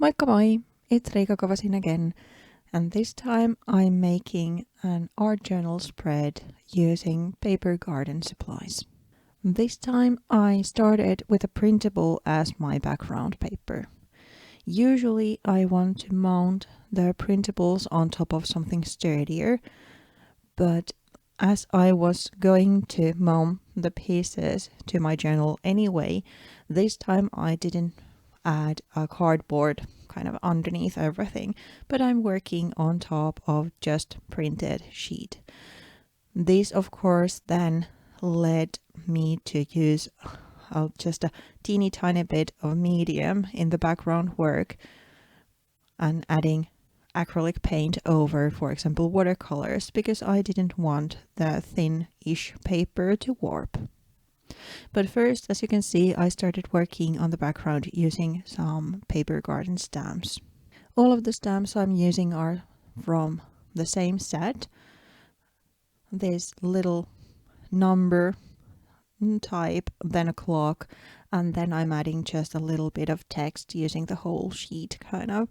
Moikka moi! It's Riikka Kovasin again, and this time I'm making an art journal spread using paper garden supplies. This time I started with a printable as my background paper. Usually I want to mount the printables on top of something sturdier, but as I was going to mount the pieces to my journal anyway, this time I didn't add a cardboard kind of underneath everything, but I'm working on top of just printed sheet. This of course then led me to use just a teeny tiny bit of medium in the background work and adding acrylic paint over, for example, watercolors, because I didn't want the thin-ish paper to warp. But first, as you can see, I started working on the background using some paper garden stamps. All of the stamps I'm using are from the same set. This little number type, then a clock, and then I'm adding just a little bit of text using the whole sheet kind of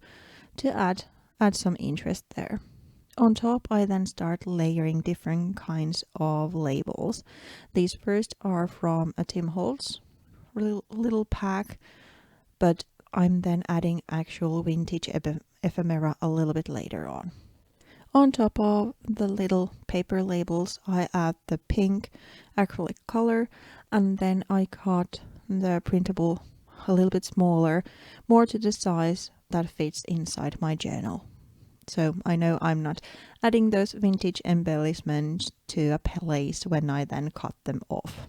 to add some interest there. On top, I then start layering different kinds of labels. These first are from a Tim Holtz little pack, but I'm then adding actual vintage ephemera a little bit later on. On top of the little paper labels, I add the pink acrylic color, and then I cut the printable a little bit smaller, more to the size that fits inside my journal. So I know I'm not adding those vintage embellishments to a place when I then cut them off.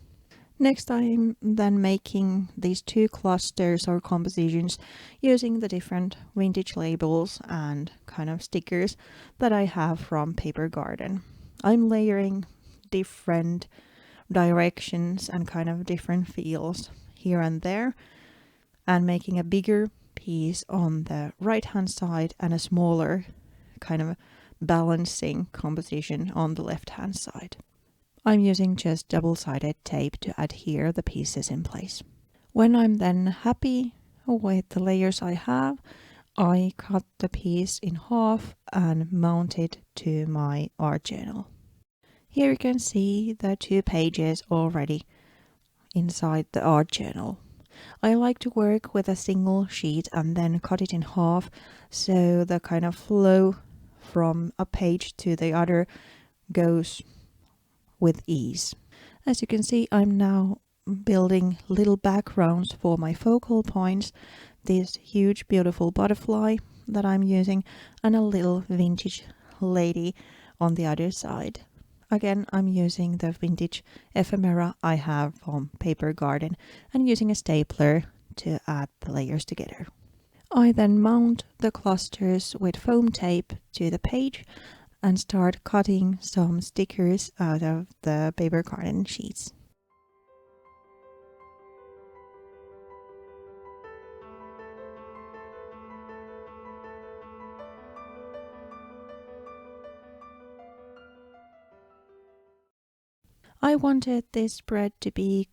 Next, I'm then making these two clusters or compositions using the different vintage labels and kind of stickers that I have from Paper Garden. I'm layering different directions and kind of different feels here and there, and making a bigger piece on the right hand side and a smaller kind of balancing composition on the left hand side. I'm using just double-sided tape to adhere the pieces in place. When I'm then happy with the layers I have, I cut the piece in half and mount it to my art journal. Here you can see the 2 pages already inside the art journal. I like to work with a single sheet and then cut it in half so the kind of flow from a page to the other goes with ease. As you can see, I'm now building little backgrounds for my focal points, this huge beautiful butterfly that I'm using, and a little vintage lady on the other side. Again, I'm using the vintage ephemera I have from Paper Garden and using a stapler to add the layers together. I then mount the clusters with foam tape to the page and start cutting some stickers out of the Paper Garden sheets. I wanted this spread to be,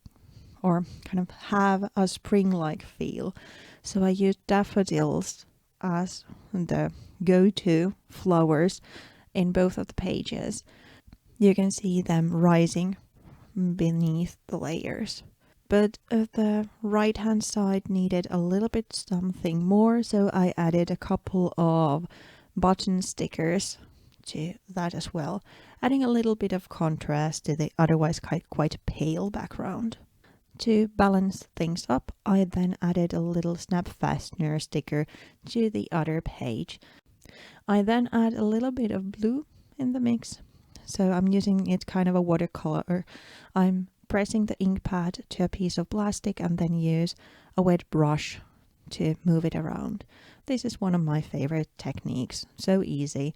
or kind of have, a spring-like feel, so I used daffodils as the go-to flowers in both of the pages. You can see them rising beneath the layers. But the right hand side needed a little bit something more, so I added a couple of button stickers to that as well, adding a little bit of contrast to the otherwise quite pale background. To balance things up, I then added a little snap fastener sticker to the other page. I then add a little bit of blue in the mix, so I'm using it kind of a watercolor. I'm pressing the ink pad to a piece of plastic and then use a wet brush to move it around. This is one of my favorite techniques, so easy,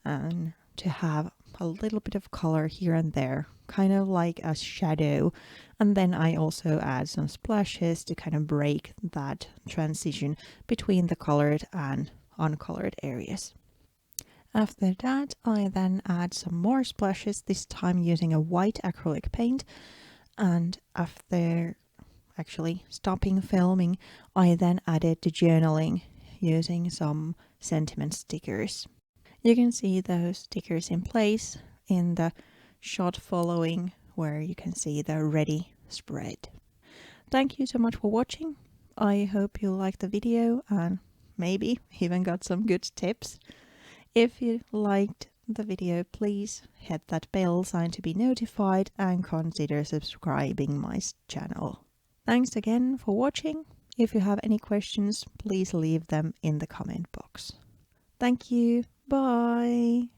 and to have a little bit of color here and there, kind of like a shadow. And then I also add some splashes to kind of break that transition between the colored and uncolored areas. After that, I then add some more splashes, this time using a white acrylic paint. And after actually stopping filming, I then added the journaling using some sentiment stickers. You can see those stickers in place in the shot following, where you can see the ready spread. Thank you so much for watching. I hope you liked the video and maybe even got some good tips. If you liked the video, please hit that bell sign to be notified and consider subscribing my channel. Thanks again for watching. If you have any questions, please leave them in the comment box. Thank you. Bye.